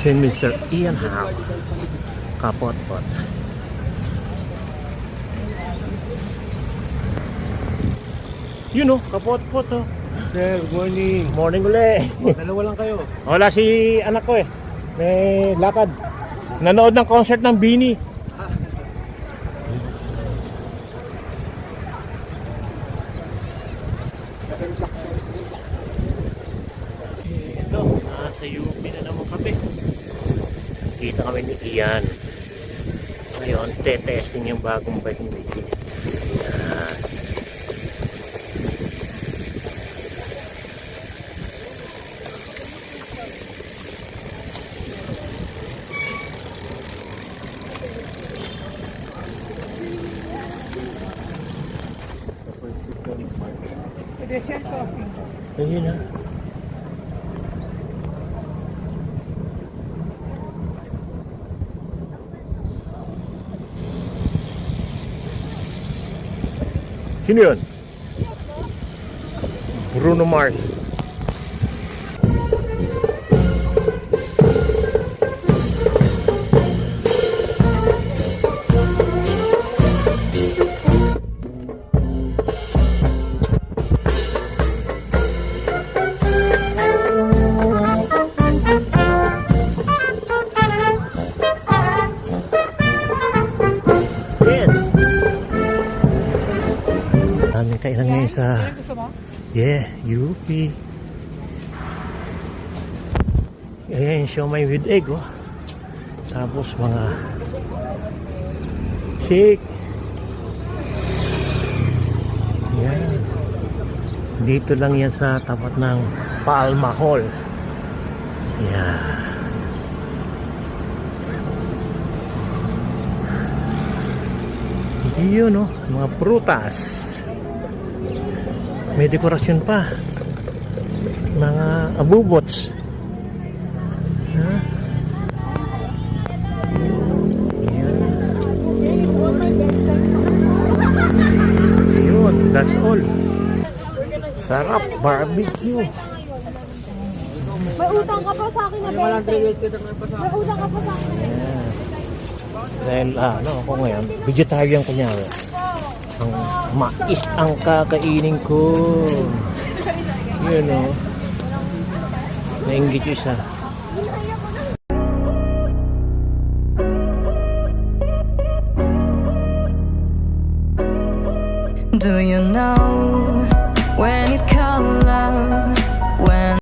Si Mr. Ian Howe. Kapot-pot. Yun o, kapot-pot o. Sir, good morning. Morning uli. Dalawa lang kayo. Wala si anak ko eh. May lakad. Nanood ng concert ng Bini. Ito, sa UP na naman kami. Kita kami ni Ian. Ngayon, testing yung bagong bike ni Ian. Yan. Pedestrian crossing. Ayun na. Sino yun? Bruno Mars. Daming kainan ngayon sa Gusto mo? UP. Ayan, siomai with egg oh. Tapos mga shake. Yan. Dito lang yan sa tapat ng Palma Hall. Yan. Yun oh, mga prutas. May dekorasyon pa. Mga abubots. Ha? Yun, that's all. Sarap, barbecue. May utang ka pa sa akin na 20. May utang ka pa sa akin. Ayan. Dahil ano ako ngayon, vegetarian kunyari. Ang mais ang kakainin ko. Yun o. Nainggit yung isa. Do you know